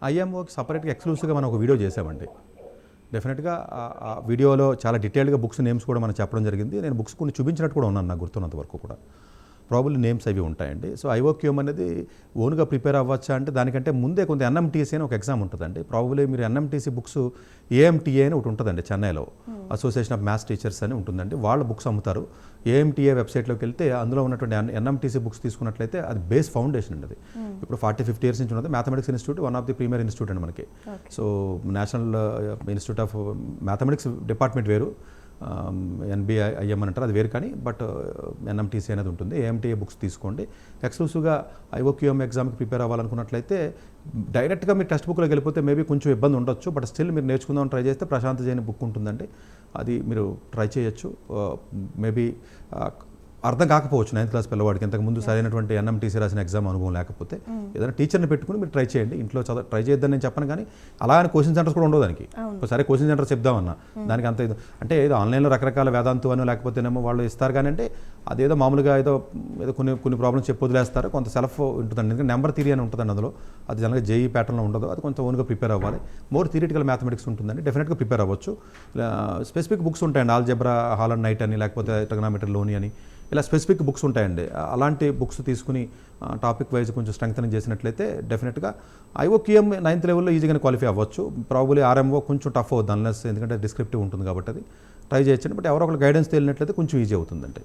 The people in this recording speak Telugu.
ఐఎంఓకి సపరేట్గా ఎక్స్క్లూసివ్గా మనం ఒక వీడియో చేసామండి. డెఫినెట్గా ఆ వీడియోలో చాలా డీటెయిల్డ్గా బుక్స్ నేమ్స్ కూడా మనం చెప్పడం జరిగింది. నేను బుక్స్ కొన్ని చూపించినట్టు కూడా ఉన్నాను నాకు గుర్తున్నంత వరకు కూడా. ప్రాబబ్లీ నేమ్స్ అవి ఉంటాయండి. సో ఐఓక్యూఎం అనేది ఓన్గా ప్రిపేర్ అవ్వచ్చా అంటే దానికంటే ముందే కొంత ఎన్ఎంటీసీ అని ఒక ఎగ్జామ్ ఉంటుందండి. ప్రాబబ్లీ మీరు ఎన్ఎంటీసీ బుక్స్ ఏఎంటీఏ అని ఒకటి ఉంటుందండి చెన్నైలో, అసోసియేషన్ ఆఫ్ మ్యాథ్స్ టీచర్స్ అని ఉంటుందండి. వాళ్ళ బుక్స్ అమ్ముతారు. ఏఎంటీఏ వెబ్సైట్లోకి వెళ్తే అందులో ఉన్నటువంటి ఎన్ఎంటీసీ బుక్స్ తీసుకున్నట్లయితే అది బేస్ ఫౌండేషన్ అండి. అది ఇప్పుడు 40-50 ఇయర్స్ నుంచి ఉన్నది. Mathematics institute one of the premier institute అండి మనకి. So national institute of mathematics department వేరు, ఎన్బిఐఎం అని అంటారు, అది వేరు. కానీ బట్ ఎన్ఎంటీసీ అనేది ఉంటుంది. ఏఎంటీఏ బుక్స్ తీసుకోండి. ఎక్స్క్లూసివ్గా ఐఓక్యూఎం ఎగ్జామ్కి ప్రిపేర్ అవ్వాలనుకున్నట్లయితే డైరెక్ట్గా మీరు టెక్స్ట్ బుక్లోకి వెళ్ళిపోతే మేబీ కొంచెం ఇబ్బంది ఉండొచ్చు. బట్ స్టిల్ మీరు నేర్చుకుందామని ట్రై చేస్తే ప్రశాంత్ జైన్ బుక్ ఉంటుందండి, అది మీరు ట్రై చేయొచ్చు. మేబీ అర్థం కాకపోవచ్చు 9th క్లాస్ పిల్లవాడికి, ఇంతకుముందు సరైనటువంటి ఎన్ఎంటీసీ రాసిన ఎగ్జామ్ అనుభవం లేకపోతే ఏదైనా టీచర్ని పెట్టుకుని మీరు ట్రై చేయండి. ఇంట్లో ట్రై చేయొద్దని నేను చెప్పను, కానీ అలా అని కోచింగ్ సెంటర్స్ కూడా ఉండవు దానికి. సరే కోచింగ్ సెంటర్ చెప్దామన్నా దానికి అంత అంటే ఏదో ఆన్లైన్లో రకరకాల వేదాంతు అని లేకపోతేనేమో వాళ్ళు ఇస్తారు, కానీ అంటే అదేదో మామూలుగా ఏదో కొన్ని ప్రాబ్లమ్స్ చెప్పి వదిలేస్తారు. కొంత సెల్ఫ్ ఉంటుందండి, ఎందుకంటే నెంబర్ థియరీ అని ఉంటుందండి అందులో. అది జనరల్గా జేఈ ప్యాటర్న్లో ఉండదు, అది కొంచెం ఓన్గా ప్రిపేర్ అవ్వాలి. మోర్ థియరిటికల్ మ్యాథమెటిక్స్ ఉంటుందండి, డెఫినెట్గా ప్రిపేర్ అవ్వచ్చు. స్పెసిఫిక్ బుక్స్ ఉంటాయండి, ఆల్జెబ్రా, హాల్ అండ్ నైట్ అని, లేకపోతే ట్రిగనామెట్రీ లోని అని, ఇలా స్పెసిఫిక్ బుక్స్ ఉంటాయండి. అలాంటి బుక్స్ తీసుకుని టాపిక్ వైజ్ కొంచెం స్ట్రెంగ్తనింగ్ చేసినట్లయితే డెఫినెట్గా ఐఓక్యూఎం 9th లెవెల్లో ఈజీగానే క్వాలిఫై అవ్వచ్చు. ప్రాబబ్లీ ఆర్ఎంఓ కొంచెం టఫ్ అవుతుంది అన్లెస్, ఎందుకంటే డిస్క్రిప్టివ్ ఉంటుంది కాబట్టి అది ట్రై చేయొచ్చండి. బట్ ఎవరో ఒకరు గైడెన్స్ తెలియనట్లయితే కొంచెం ఈజీ అవుతుందండి.